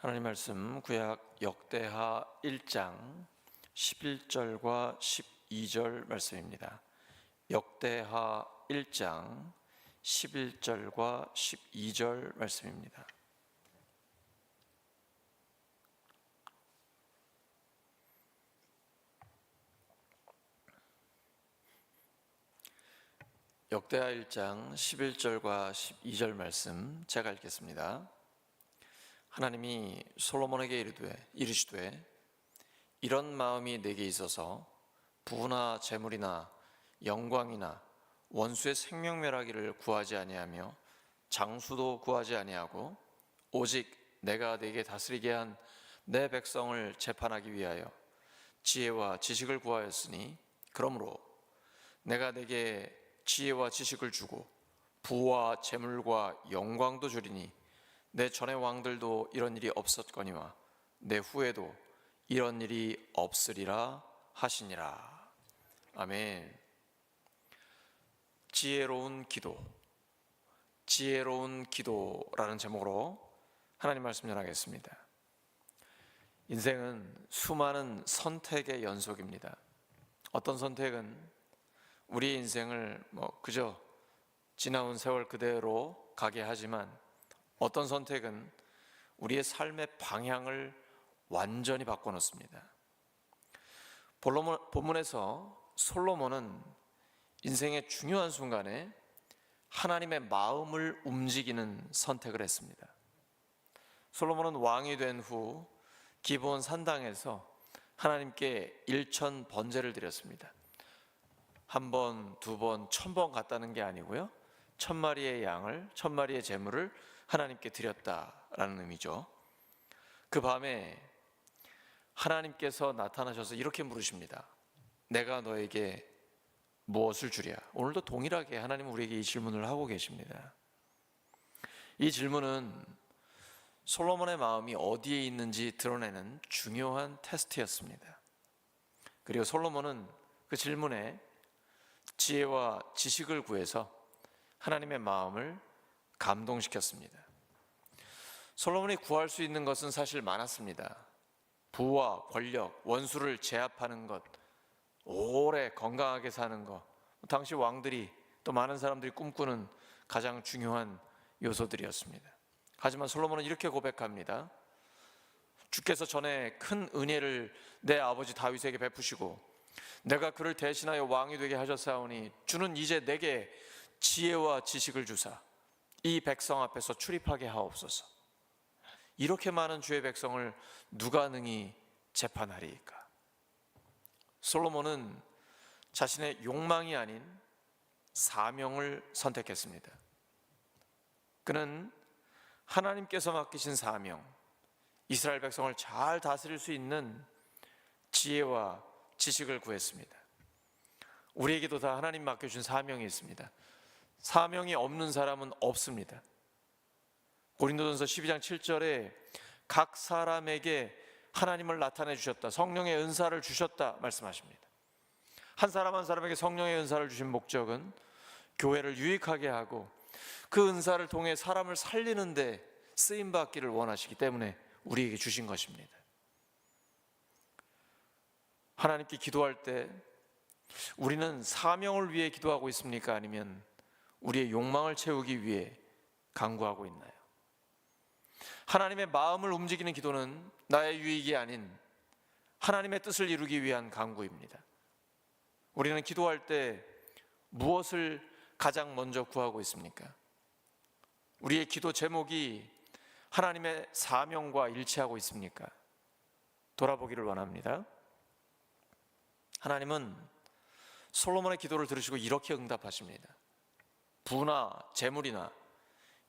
하나님 말씀 구약 역대하 1장 11절과 12절 말씀입니다. 역대하 1장 11절과 12절 말씀입니다. 역대하 1장 11절과 12절 말씀 제가 읽겠습니다. 하나님이 솔로몬에게 이르시되 이런 마음이 내게 있어서 부나 재물이나 영광이나 원수의 생명멸하기를 구하지 아니하며 장수도 구하지 아니하고 오직 내가 네게 다스리게 한 내 백성을 재판하기 위하여 지혜와 지식을 구하였으니 그러므로 내가 네게 지혜와 지식을 주고 부와 재물과 영광도 주리니 내 전의 왕들도 이런 일이 없었거니와 내 후에도 이런 일이 없으리라 하시니라. 아멘. 지혜로운 기도라는 제목으로 하나님 말씀 전하겠습니다. 인생은 수많은 선택의 연속입니다. 어떤 선택은 우리의 인생을 그저 지나온 세월 그대로 가게 하지만 어떤 선택은 우리의 삶의 방향을 완전히 바꿔놓습니다. 본문에서 솔로몬은 인생의 중요한 순간에 하나님의 마음을 움직이는 선택을 했습니다. 솔로몬은 왕이 된 후 기브온 산당에서 하나님께 일천 번제를 드렸습니다. 한 번, 두 번, 1000번 갔다는 게 아니고요, 1000마리의 양을, 1000마리의 제물을 하나님께 드렸다라는 의미죠. 그 밤에 하나님께서 나타나셔서 이렇게 물으십니다. 내가 너에게 무엇을 주랴? 오늘도 동일하게 하나님은 우리에게 이 질문을 하고 계십니다. 이 질문은 솔로몬의 마음이 어디에 있는지 드러내는 중요한 테스트였습니다. 그리고 솔로몬은 그 질문에 지혜와 지식을 구해서 하나님의 마음을 감동시켰습니다. 솔로몬이 구할 수 있는 것은 사실 많았습니다. 부와 권력, 원수를 제압하는 것, 오래 건강하게 사는 것, 당시 왕들이 또 많은 사람들이 꿈꾸는 가장 중요한 요소들이었습니다. 하지만 솔로몬은 이렇게 고백합니다. 주께서 전에 큰 은혜를 내 아버지 다윗에게 베푸시고 내가 그를 대신하여 왕이 되게 하셨사오니 주는 이제 내게 지혜와 지식을 주사 이 백성 앞에서 출입하게 하옵소서. 이렇게 많은 주의 백성을 누가 능히 재판하리이까? 솔로몬은 자신의 욕망이 아닌 사명을 선택했습니다. 그는 하나님께서 맡기신 사명, 이스라엘 백성을 잘 다스릴 수 있는 지혜와 지식을 구했습니다. 우리에게도 다 하나님 맡겨준 사명이 있습니다. 사명이 없는 사람은 없습니다. 고린도전서 12장 7절에 각 사람에게 하나님을 나타내 주셨다, 성령의 은사를 주셨다 말씀하십니다. 한 사람 한 사람에게 성령의 은사를 주신 목적은 교회를 유익하게 하고 그 은사를 통해 사람을 살리는 데 쓰임받기를 원하시기 때문에 우리에게 주신 것입니다. 하나님께 기도할 때 우리는 사명을 위해 기도하고 있습니까? 아니면 우리의 욕망을 채우기 위해 간구하고 있나요? 하나님의 마음을 움직이는 기도는 나의 유익이 아닌 하나님의 뜻을 이루기 위한 간구입니다. 우리는 기도할 때 무엇을 가장 먼저 구하고 있습니까? 우리의 기도 제목이 하나님의 사명과 일치하고 있습니까? 돌아보기를 원합니다. 하나님은 솔로몬의 기도를 들으시고 이렇게 응답하십니다. 부나 재물이나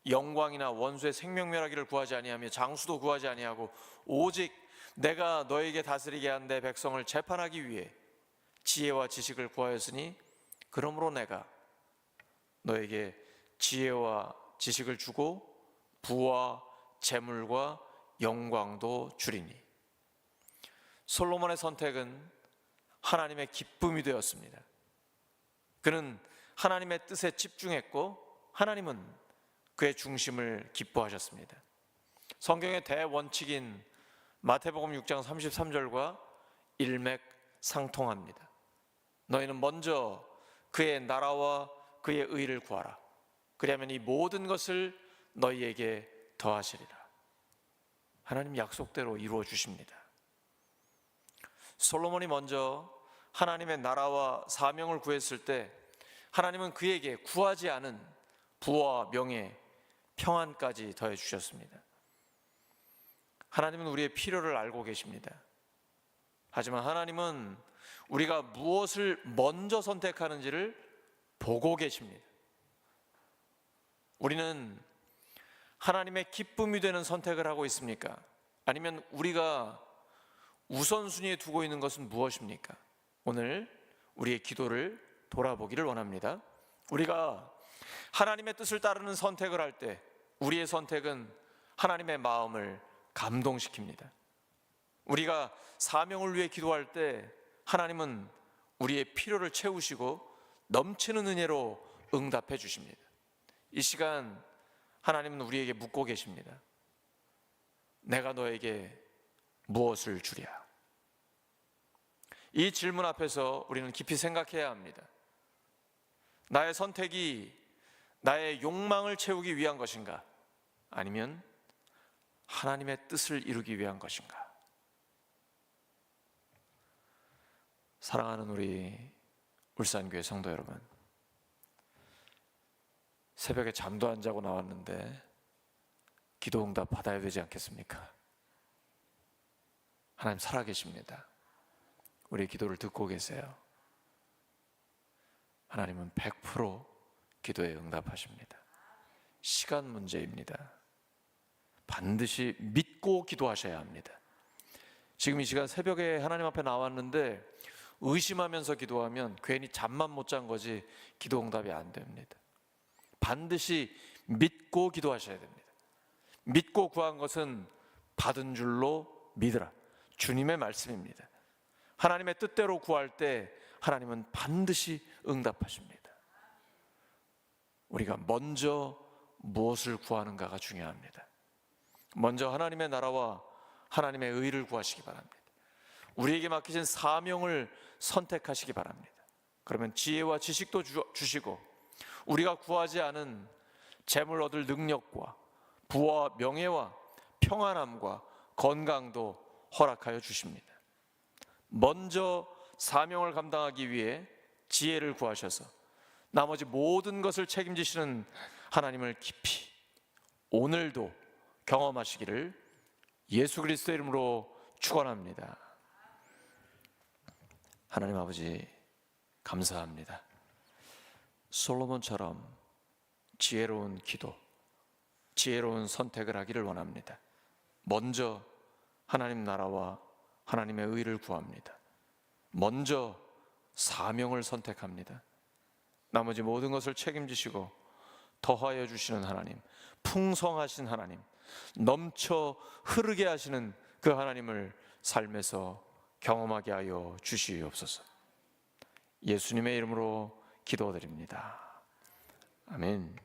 영광이나 원수의 생명멸하기를 구하지 아니하며 장수도 구하지 아니하고 오직 내가 너에게 다스리게 한 내 백성을 재판하기 위해 지혜와 지식을 구하였으니 그러므로 내가 너에게 지혜와 지식을 주고 부와 재물과 영광도 주리니. 솔로몬의 선택은 하나님의 기쁨이 되었습니다. 그는 하나님의 뜻에 집중했고 하나님은 그의 중심을 기뻐하셨습니다. 성경의 대원칙인 마태복음 6장 33절과 일맥상통합니다. 너희는 먼저 그의 나라와 그의 의를 구하라. 그리하면 이 모든 것을 너희에게 더하시리라. 하나님 약속대로 이루어 주십니다. 솔로몬이 먼저 하나님의 나라와 사명을 구했을 때 하나님은 그에게 구하지 않은 부와 명예, 평안까지 더해 주셨습니다. 하나님은 우리의 필요를 알고 계십니다. 하지만 하나님은 우리가 무엇을 먼저 선택하는지를 보고 계십니다. 우리는 하나님의 기쁨이 되는 선택을 하고 있습니까? 아니면 우리가 우선순위에 두고 있는 것은 무엇입니까? 오늘 우리의 기도를 돌아보기를 원합니다. 우리가 하나님의 뜻을 따르는 선택을 할 때 우리의 선택은 하나님의 마음을 감동시킵니다. 우리가 사명을 위해 기도할 때 하나님은 우리의 필요를 채우시고 넘치는 은혜로 응답해 주십니다. 이 시간 하나님은 우리에게 묻고 계십니다. 내가 너에게 무엇을 주랴? 이 질문 앞에서 우리는 깊이 생각해야 합니다. 나의 선택이 나의 욕망을 채우기 위한 것인가? 아니면 하나님의 뜻을 이루기 위한 것인가? 사랑하는 우리 울산교회 성도 여러분, 새벽에 잠도 안 자고 나왔는데 기도 응답 받아야 되지 않겠습니까? 하나님 살아계십니다. 우리의 기도를 듣고 계세요. 하나님은 100% 기도에 응답하십니다. 시간 문제입니다. 반드시 믿고 기도하셔야 합니다. 지금 이 시간 새벽에 하나님 앞에 나왔는데 의심하면서 기도하면 괜히 잠만 못 잔 거지 기도 응답이 안 됩니다. 반드시 믿고 기도하셔야 됩니다. 믿고 구한 것은 받은 줄로 믿으라. 주님의 말씀입니다. 하나님의 뜻대로 구할 때 하나님은 반드시 응답하십니다. 우리가 먼저 무엇을 구하는가가 중요합니다. 먼저 하나님의 나라와 하나님의 의를 구하시기 바랍니다. 우리에게 맡기신 사명을 선택하시기 바랍니다. 그러면 지혜와 지식도 주시고 우리가 구하지 않은 재물 얻을 능력과 부와 명예와 평안함과 건강도 허락하여 주십니다. 먼저 사명을 감당하기 위해 지혜를 구하셔서 나머지 모든 것을 책임지시는 하나님을 깊이 오늘도 경험하시기를 예수 그리스도의 이름으로 축원합니다. 하나님 아버지 감사합니다. 솔로몬처럼 지혜로운 기도, 지혜로운 선택을 하기를 원합니다. 먼저 하나님 나라와 하나님의 의를 구합니다. 먼저 사명을 선택합니다. 나머지 모든 것을 책임지시고 더하여 주시는 하나님, 풍성하신 하나님, 넘쳐 흐르게 하시는 그 하나님을 삶에서 경험하게 하여 주시옵소서. 예수님의 이름으로 기도드립니다. 아멘.